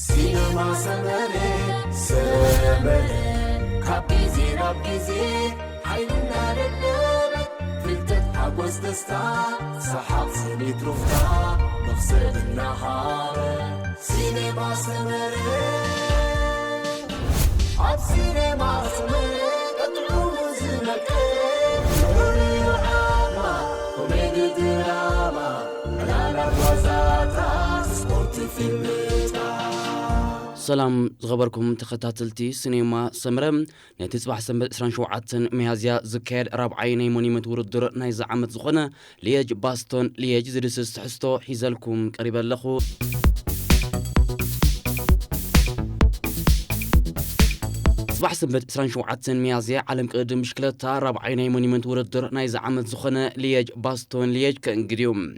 سينما سمرة كابيزي رابيزي حيلنا للنبت فلتت حقوز دستا سحاب سميت رفتا نفسد النهار سينما سمرة عب سينما سمرة قطعو مزنك نوري وعاما كوميدي دراما لالا بوزاتا سبورت فيلمتا سلام زغبركم تخطاتلتي سينما سمرم نتصبح سنبت 27 ميازيا زكاد رابعين مونيمنت وردر ناي زعمت زخنه ليج باستون ليج زدسس تحستو حيزلكم قريبا لخو صباح سنبت 27 ميازيا عالم قدم مشكلة رابعين مونيمنت وردر ناي زعمت زخنه ليج باستون ليج كانجريوم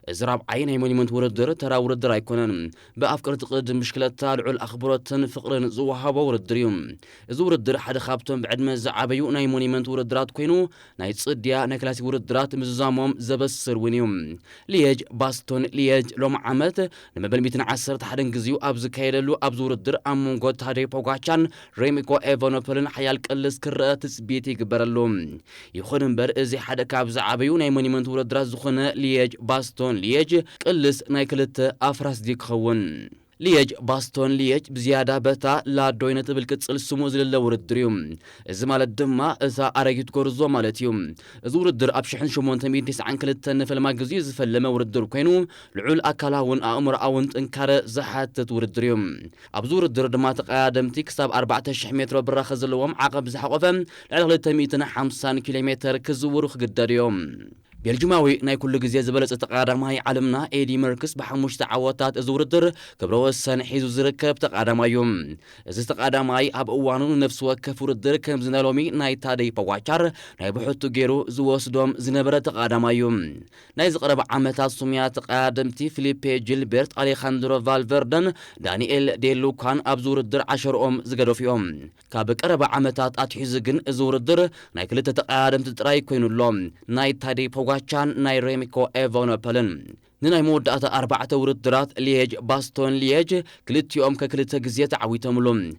زراب عين مونيمنت وردر ترى وردر يكونن بأفكار تقدم مشكلة تالع الأخبارات فقرن زوهابا وردريوم زو وردر حد خابتهم بعد ما زعبيو ناي مونيمنت وردرات كوينو ناي تصديا ناي كلاسي وردرات مزامهم زبسر وينيوم ليج باستون ليج لوم عمت لما بالميتن عسر تحدن جزيو أبز كايللو أبز وردر أمون قد هادي بوغاتشان ريميكو إيفانوبولن حيال كالس كرة تسبيتي قبرلوم يخونن بر إزي حد كاب زعبيو ناي مونيمنت وردرات زخونة ليج باستون ليج قلس نايكلت أفراس ديك خون ليج باستون ليج بزيادة بتا لا دوينة بالكتسل سموز للوردريوم زمالة دما إذا أريد كورزو مالتيوم زوردر أبشحن شمون تميد نسعن كلت نفل ماجزيز فلما وردر كينو لعول أكلاون أمر أونت إنكار زحات توردريوم أبزوردر دما تقادم تكسب 14 متر برخز اللوم عقب زحقفم لعلى تميتنا 50 كيلومتر كزورخ قدريوم بيلجماوي ناي كل جزية زبالة تقادماي عالمنا ايدي مركز بحموش تعواتات ازوردر كبرو السان حيزو زركب تقادمايوم ازي تقادماي اب اوانو نفس وكف وردر كم زنالومي ناي تادي بواچار ناي بحطو جيرو زواسدوم زنبرة تقادمايوم ناي زقرب عامتات سميات تقادمتي فيليبي جيلبرت أليخاندرو فالفردن دانييل دي لوكان اب زوردر 10 زقدو فيهم كابك قرب عامتات اتحيزقن ازوردر ناي كلتا تقادمت تراي كوينو اللوم ناي تادي بوغاتشان ناي ريميكو إيفانوبولن ناي مودات 4 وردرات ليج باستون ليج كلتيوم ككلتا جزية عويتملوم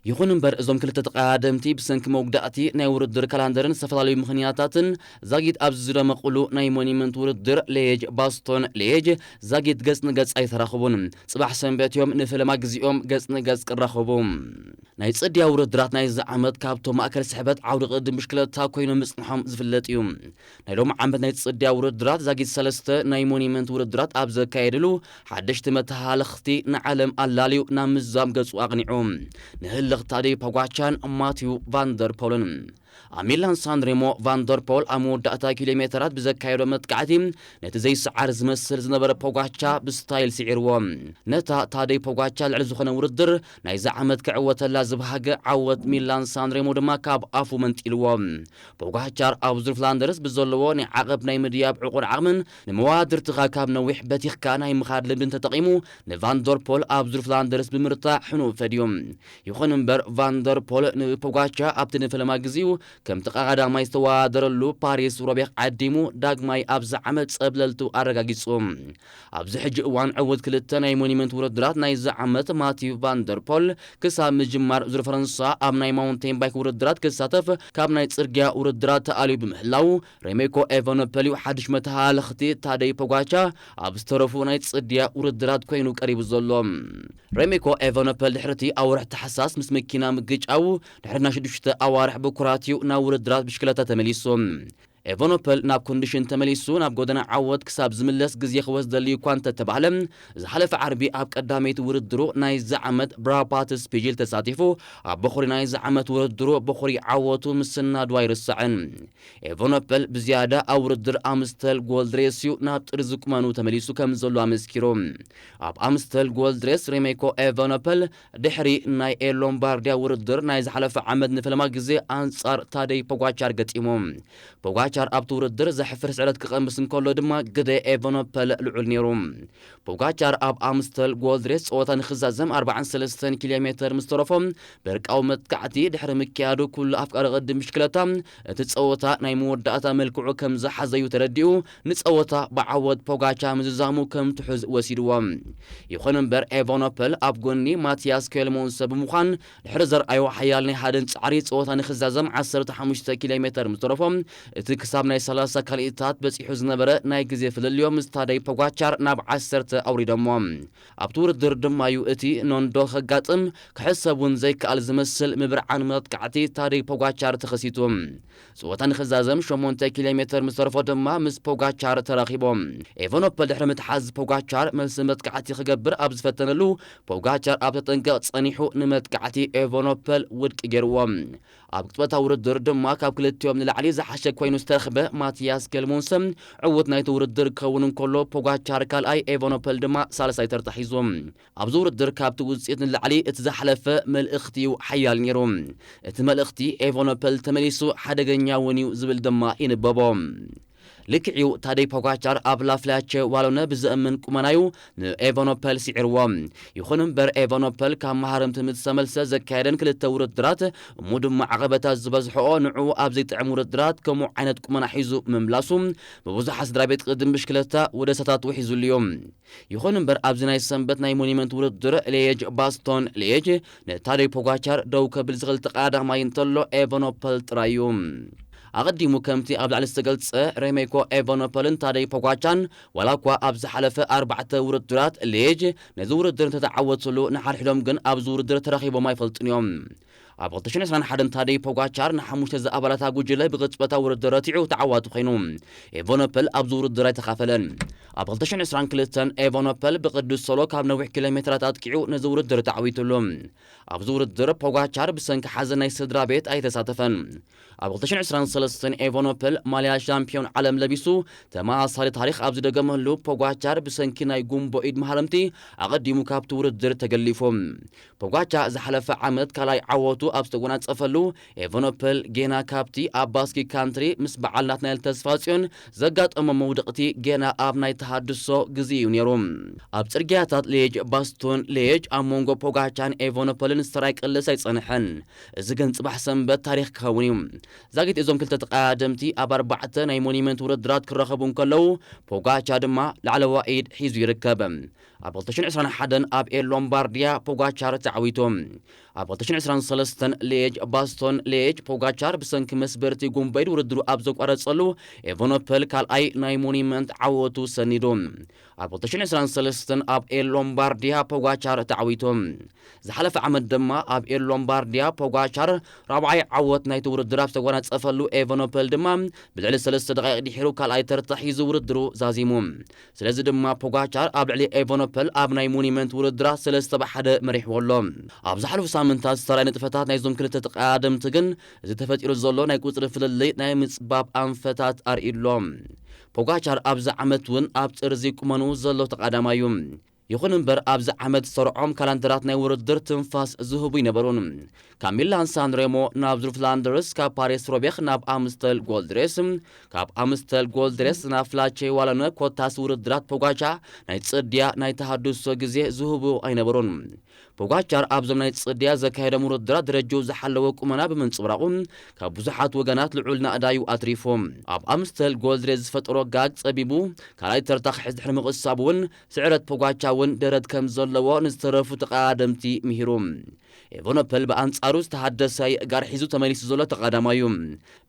يخونن بر ازوم كلتا تقادمتي بسنك موقداتي ناي وردر كالاندرن سفلالي مخنياتاتن زاقيت ابززر مقلو ناي مونيمنت وردر ليج باستون ليج زاقيت قصن قص اي تراخبون صباح سنباتيوم نفلما قزيوم قصن قص قراخبون ناي تصديا وردرات ناي زعمت كابتو ماكل سحبت عود قدم مشكلتا كوينو مصنحهم زفلتيوم ناي لوم عمت ناي تصديا وردرات زاقيت سلسته ناي مونيمنت وردرات ابز كايدلو حدشت متهالختي نعلم اللاليو نامزام قصو اغنيعوم نهل لغتادي بوغاتشان ماتيو فاندربولن أميلان ساندريمو فاندربول أمود داتا كيلومترات بزكايرو متقعدين نتا زي سعر زمسل زنبر بوغاتشا بستايل سعيروام نتا تادي بوغاتشا لعلزوخنا وردر ناي زعمت كعوة اللازبهاق عوة ميلان ساندريمو دما كاب أفو منتقلوام بوغاتشار أو زرفلاندرس بزولوو ني عقب ناي مدياب عقور عقمن نموادر تغاكاب نويح باتيخ كاناي مخاد لبن تتقيمو نفاندربول أو زرفلاندرس بمرتا حنو فديوم يخونن بر فاندربول نبوغاتشا أبتن فلما قزيو كم تقاعد ما يستوادرلو باريس ربيع عديمو داق ماي أبز عمد سقبللتو أرقاقيصوم أبز حج وان عود كلتا ناي مونيمنت وردرات ناي زعمت ماتيو فاندربول كسا مجمار زر فرنسا أب ناي ماونتين بايك وردرات كساتف كاب ناي تسرقيا وردرات تقاليو بمحلاو ريميكو إيفانوبولي وحدش متها لختي تادي بوغاتشا أبز ترفو ناي تسرقيا وردرات كوينو قريب الظلوم ريميكو إيفانوبولي دحرتي أورح تحساس مسمكينا مقج أو دحرنا شدوشتا أوارح بكراتيو ناوردرات بشكلتا تمليسوم إيفانوبول ناب كونديشن تمليسو ناب قودنا عود كساب زملس قزي خوز دالي كوانتا تبعلم زحلف عربي أب قداميت وردرو ناي زعمت براباتس بيجيل تساتيفو أب بخوري ناي زعمت وردرو بخوري عوتو مسنا دواير السعن إيفانوبول بزيادة أو وردر أمستل جولدريسيو ناب ترزق مانو تمليسو كمزلو أمسكيروم أب أمستل جولدريس ريميكو إيفانوبول دحري ناي لومبارديا وردر ناي زحلف عمد نفلما قزي أنصار تادي بوغاتشار قتيموم ፖጋቻር ኣብቲ ውድድር ዘሕፍር ስዕረት ክቐምስ እንከሎ ድማ ግደ ኤቨኖፐል ልዑል ነይሩ ፖጋቻር ኣብ ኣምስተል ጎልድ ሬስ ፀወታ ንኽዛዘም 43 ኪሎ ሜትር ምስ ተረፎም በርቃዊ መጥቃዕቲ ድሕሪ ምክያዱ ኩሉ ኣፍቃሪ ቅድም ብሽክለታ እቲ ፀወታ ናይ መወዳእታ መልክዑ ከም ዝሓዘዩ ተረዲኡ ንፀወታ ብዓወት ፖጋቻ ምዝዛሙ ከም ትሑዝ ወሲድዎም ይኹን እምበር ኤቨኖፐል ኣብ ጎኒ ማቲያስ ኬልሞን ሰብ ምዃን ድሕሪ ዘርኣዮ ሓያል ናይ ሓደን ጻዕሪ ፀወታ ንኽዛዘም 15 ኪሎ ሜትር ምስ ተረፎም እቲ ክሳብ ናይ 30 ካልኢታት በፂሑ ዝነበረ ናይ ግዜ ፍልልዮም ስታደይ ፖጋቻር ናብ 10 ኣውሪዶሞም ኣብቲ ውድድር ድማ እዩ እቲ ኖንዶ ከጋጥም ክሕሰቡን ዘይከኣል ዝመስል ምብርዓን መጥቃዕቲ ታደይ ፖጋቻር ተኸሲቱ ፀወታ ንኽዛዘም 8 ኪሎ ሜትር ምስ ተረፎ ድማ ምስ ፖጋቻር ተራኺቦም ኤቨኖፐል ድሕሪ ምትሓዝ ፖጋቻር መልሲ መጥቃዕቲ ክገብር ኣብ ዝፈተነሉ ፖጋቻር ኣብ ተጠንቀቕ ጸኒሑ ንመጥቃዕቲ ኤቨኖፐል ውድቂ ገይርዎም ኣብ ቅጽበታዊ ውድድር ድማ ካብ ክልቲኦም ንላዕሊ ዝሓሸ ኮይኑ ዝተረኽበ ማቲያስ ኬልሞንሰን ዕውት ናይቲ ውድድር ክኸውን እንከሎ ፖጋቻር ካልኣይ ኤቨኖፐል ድማ ሳልሳይ ተርታ ሒዞም ኣብዚ ውድድር ካብቲ ውፅኢት ንላዕሊ እቲ ዝሓለፈ መልእኽቲ እዩ ሓያል ነይሩ እቲ መልእኽቲ ኤቨኖፐል ተመሊሱ ሓደገኛ እውን እዩ ዝብል ድማ ይንበቦ ልክዕዩ ታደይ ፖጋቻር ኣብ ላፍላቸ ዋሎነ ብዝእምን ቁመናዩ ንኤቨኖፐል ሲዕርዎም ይኹን እምበር ኤቨኖፐል ካብ መሃርምቲ ምትሰመልሰ ዘካየደን ክልተ ውድድራት እሙ ድማ ዓቐበታት ዝበዝሕኦ ንዑ ኣብ ዘይጥዕም ውድድራት ከምኡ ዓይነት ቁመና ሒዙ ምምላሱ ብብዙሓት ስድራ ቤት ቅድም ብሽክለታ ወደሰታት ውሒዙሉ እዮም ይኹን እምበር ኣብዚ ናይ ሰንበት ናይ ሞኒመንት ውድድር ሊየጅ ባስቶን ሊየጅ ንታደይ ፖጋቻር ደው ከብል ዝኽእል ተቐዳማይ እንተሎ ኤቨኖፐል ጥራይ እዩ ኣቐዲሙ ከምቲ ኣብ ላዕሊ ዝተገልጸ ሬሜኮ ኤቨኖፐልን ታደይ ፖጋቻን ዋላ እኳ ኣብ ዝሓለፈ 4 ውድድራት ሊየጅ ነዚ ውድድር እንተተዓወትሉ ንሓድሕዶም ግን ኣብዚ ውድድር ተረኺቦም ኣይፈልጡን እዮም ኣብ 2021 ታደይ ፖጋቻር ንሓሙሽተ ዝኣባላት ጉጅለ ብቅጽበታዊ ውድድር ረቲዑ ተዓዋቲ ኮይኑ ኤቨኖፐል ኣብዚ ውድድር ኣይተኻፈለን ኣብ 2022 ኤቨኖፐል ብቅዱስ ሰሎ ካብ ነዊሕ ኪሎ ሜትራት ኣጥቂዑ ነዚ ውድድር ተዓዊቱሉ ኣብዚ ውድድር ፖጋቻር ብሰንኪ ሓዘን ናይ ስድራ ቤት ኣይተሳተፈን ኣብ 2023 ኤቨኖፐል ማልያ ሻምፒዮን ዓለም ለቢሱ ተመሳሳሊ ታሪክ ኣብ ዝደገመሉ ፖጋቻር ብሰንኪ ናይ ጉንቦ ኢድ መሃረምቲ ኣቐዲሙ ካብቲ ውድድር ተገሊፉ ፖጋቻ ዝሓለፈ ዓመት ካልኣይ ዓወቱ ኣብ ዝተጎናጸፈሉ ኤቨኖፐል ጌና ካብቲ ኣብ ባስኪ ካንትሪ ምስ በዓል ናትናኤል ተስፋጽዮን ዘጋጠሞ መውድቕቲ ጌና ኣብ ናይ ተሃድሶ ግዜ እዩ ነይሩ ኣብ ጽርግያታት ሊየጅ ባስቶን ሊየጅ ኣብ መንጎ ፖጋቻን ኤቨኖፐልን ስተራይ ቅልስ ኣይጸንሐን እዚ ግን ጽባሕ ሰንበት ታሪክ ክኸውን እዩ ዛጊት እዞም ክልተ ተቐዳደምቲ ኣብ 4 ናይ ሞኒመንት ውድድራት ክረኸቡ እንከለዉ ፖጋቻ ድማ ላዕለዋ ኢድ ሒዙ ይርከብ ኣብ 2021 ኣብ ሎምባርዲያ ፖጋቻር ተዓዊቶም ኣብ 2023 ሊየጅ ባስቶን ሊየጅ ፖጋቻር ብሰንኪ መስበርቲ ጉንበይድ ውድድሩ ኣብ ዘቋረጸሉ ኤቨኖፐል ካልኣይ ናይ ሞኒመንት ዓወቱ ሰኒዱ ኣብ 2023 ኣብ ሎምባርዲያ ፖጋቻር ተዓዊቶም ዝሓለፈ ዓመት ድማ ኣብ ሎምባርዲያ ፖጋቻር ራብዓይ ዓወት ናይቲ ውድድር ኣብ ዝተጎናጸፈሉ ኤቨኖፐል ድማ ብልዕሊ 3 ደቂቕ ድሒሩ ካልኣይ ተርታ ሒዙ ውድድሩ ዛዚሙ ስለዚ ድማ ፖጋቻር ኣብ ልዕሊ ኤቨኖፐል ኣብ ናይ ሞኒመንት ውድድራት 3-1 መሪሕዎ ኣሎ ኣብ ዝሓለፉ ሳምንታት ዝተራእዩ ንጥፈታት ናይዞም ክልተ ተቐዳደምቲ ግን እዚ ተፈጢሩ ዘሎ ናይ ቁጽሪ ፍልልይ ናይ ምጽባብ ኣንፈታት ኣርኢሎም ፖጋቻር ኣብዚ ዓመት እውን ኣብ ጽርዚ ቁመኑ ዘሎ ተቐዳማዩ ይኹን እምበር ኣብዚ ዓመት ዝሰርዖም ካላንደራት ናይ ውድድር ትንፋስ ዝህቡ ይነበሩን ካብ ሚላን ሳንሬሞ ናብ ዙርፍላንደርስ ካብ ፓሪስ ሮቤኽ ናብ ኣምስተል ጎልድ ሬስ ካብ ኣምስተል ጎልድ ሬስ ናብ ፍላቼ ዋሎነ ኮታስ ውድድራት ፖጋቻ ናይ ጽድያ ናይ ተሃድሶ ግዜ ዝህቡ ኣይነበሩን ፖጋቻር ኣብዞም ናይ ጽድያ ዘካየዶም ውድድራት ደረጃው ዝሓለወ ቁመና ብምንጽብራቑ ካብ ብዙሓት ወገናት ልዑል ናእዳዩ ኣትሪፎም ኣብ ኣምስተል ጎልድ ሬስ ዝፈጠሮ ጋግ ጸቢቡ ካልኣይ ተርታ ክሕዝ ድሕሪ ምቕሳብ እውን ስዕረት ፖጋቻ እውን ደረት ከም ዘለዎ ንዝተረፉ ተቐዳደምቲ ምሂሩ ኤቨኖፐል በኣንጻሩ ዝተሃደሰ ጋር ሒዙ ተመሊሱ ዘሎ ተቐዳማዩ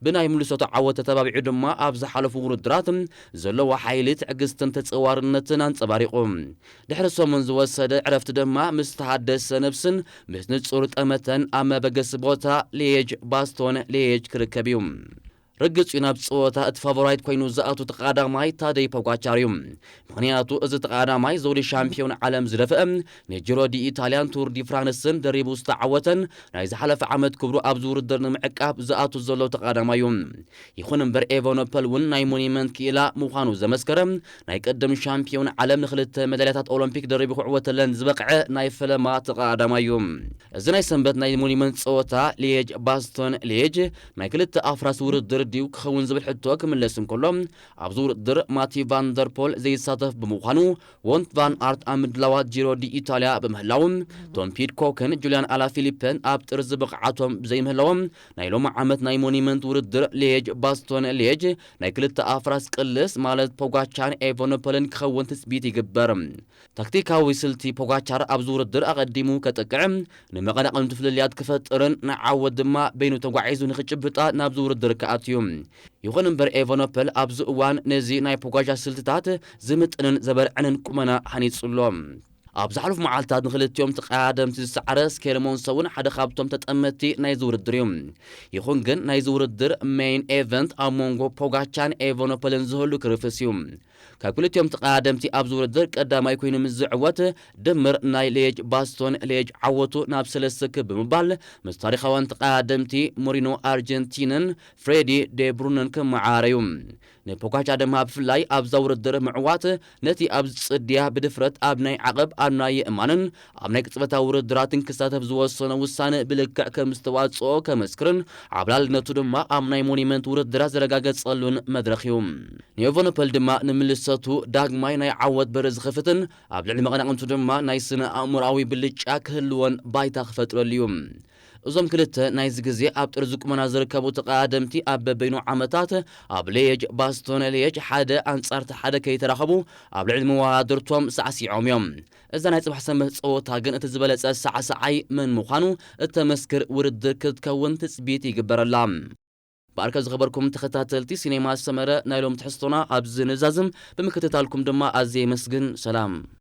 ብናይ ምልሶቶ ዓወት ተተባቢዑ ድማ ኣብ ዝሓለፉ ውድድራት ዘለዎ ሓይሊ ትዕግስትን ተጸዋርነትን አንጸባሪቑ ድሕሪ ሰሙን ዝወሰደ ዕረፍቲ ድማ ምስ ተሃደሰ ነብስን ምስ ንጹር ጠመተን ኣብ መበገሲ ቦታ ሊየጅ ባስቶን ሊየጅ ክርከብ እዩ ርግጽ ናብ ፀወታ እቲ ፋቮራይት ኮይኑ ዝኣቱ ተቐዳማይ ታደይ ፖጋቻር እዩ ምክንያቱ እዚ ተቐዳማይ ዘውዲ ሻምፒዮን ዓለም ዝደፍአ ንጂሮ ዲ ኢታልያን ቱር ዲ ፍራንስን ደሪቡ ዝተዓወተን ናይ ዝሓለፈ ዓመት ክብሩ ኣብ ዝውድድር ንምዕቃብ ዝኣቱ ዘሎ ተቐዳማይ እዩ ይኹን እምበር ኤቨኖፐል እውን ናይ ሞኒመንት ክኢላ ምዃኑ ዘመስከረ ናይ ቀደም ሻምፒዮን ዓለም ንክልተ ሜዳልያታት ኦሎምፒክ ደሪቡ ክዕወተለን ዝበቕዐ ናይ ፈለማ ተቐዳማይ እዩ እዚ ናይ ሰንበት ናይ ሞኒመንት ፀወታ ሊየጅ ባስቶን ሊየጅ ናይ ክልተ ኣፍራስ ውድድር ድዩ ክኸውን ዝብል ሕቶ ክምለስ እንከሎ ኣብዚ ውድድር ማቲ ቫንደርፖል ዘይሳተፍ ብምዃኑ ወንት ቫን ኣርት ኣብ ምድላዋት ጂሮ ዲ ኢታልያ ብምህላው ቶም ፒድኮክን ጁልያን ኣላፊሊፐን ኣብ ጥርዚ ብቕዓቶም ብዘይምህላዎም ናይ ሎሚ ዓመት ናይ ሞኒመንት ውድድር ሊየጅ ባስቶን ሊየጅ ናይ ክልተ ኣፍራስ ቅልስ ማለት ፖጋቻን ኤቨኖፖልን ክኸውን ትፅቢት ይግበር ታክቲካዊ ስልቲ ፖጋቻር ኣብዚ ውድድር ኣቐዲሙ ከጠቅዕም ንመቐናቐንቲ ፍልልያት ክፈጥርን ንዓወት ድማ በይኑ ተጓዒዙ ንኽጭብጣ ናብዚ ውድድር ከኣትዩ ይኹን እምበር ኤቨኖፖል ኣብዚ እዋን ነዚ ናይ ፖጋቻ ስልትታት ዝምጥንን ዘበርዕንን ቁመና ሃኒጹሎ ኣብ ዝሓለፉ መዓልትታት ንኽልቲኦም ተቐዳደምቲ ዝሰዓረ ስኬርሞንስ እውን ሓደ ካብቶም ተጠመቲ ናይ ዝውድድር እዩ ይኹን ግን ናይ ዝውድድር ሜይን ኤቨንት ኣብ መንጎ ፖጋቻን ኤቨኖፖልን ዝህሉ ክርፍስ እዩ ካብ ክልቲኦም ተቐዳደምቲ ኣብ ዝውድድር ቀዳማይ ኮይኑ ምዝዕወት ድምር ናይ ሊየጅ ባስቶን ሊየጅ ዓወቱ ናብ 3 ብምባል ምስ ታሪኻውያን ተቐዳደምቲ ሞሪኖ ኣርጀንቲንን ፍሬዲ ዴብሩንን ክመዓረዩ ንፖጋቻ ድማ ብፍላይ ኣብ ዘውድድር ምዕዋት ነቲ ኣብ ጽድያ ብድፍረት ኣብ ናይ ዓቐብ ኣብ ናይ የእማንን ኣብ ናይ ቅጽበታዊ ውድድራትን ክሳተፍ ዝወሰነ ውሳነ ብልክዕ ከም ዝተዋጽኦ ከመስክርን ዓብላልነቱ ድማ ኣብ ናይ ሞኒመንት ውድድራት ዘረጋገጸሉን መድረኽ እዩ ንኤቨኖፖል ድማ ንምልሰቱ ዳግማይ ናይ ዓወት በሪ ዝኸፍትን ኣብ ልዕሊ መቐናቕንቱ ድማ ናይ ስነ ኣእምሮኣዊ ብልጫ ክህልዎን ባይታ ክፈጥረሉ እዩ እዞም ክልተ ናይዚ ግዜ ኣብ ጥርዚ ቁመና ዝርከቡ ተቐዳደምቲ ኣብ በበይኑ ዓመታት ኣብ ሊየጅ ባስቶን ሊየጅ ሓደ ኣንጻርቲ ሓደ ከይተራኸቡ ኣብ ልዕሊ መወዳድርቶም ሳዕሲዖም እዮም እዛ ናይ ጽባሕ ሰንበት ፀወታ ግን እቲ ዝበለጸ ሳዕሳዓይ ምን ምዃኑ እተመስክር ውድድር ክትከውን ትፅቢት ይግበረላ በኣርከብ ዝኸበርኩም ተኸታተልቲ ሲኔማ ሰመረ ናይ ሎም ትሕዝቶና ኣብ ዝንዛዝም ብምክትታልኩም ድማ ኣዝየ መስግን ሰላም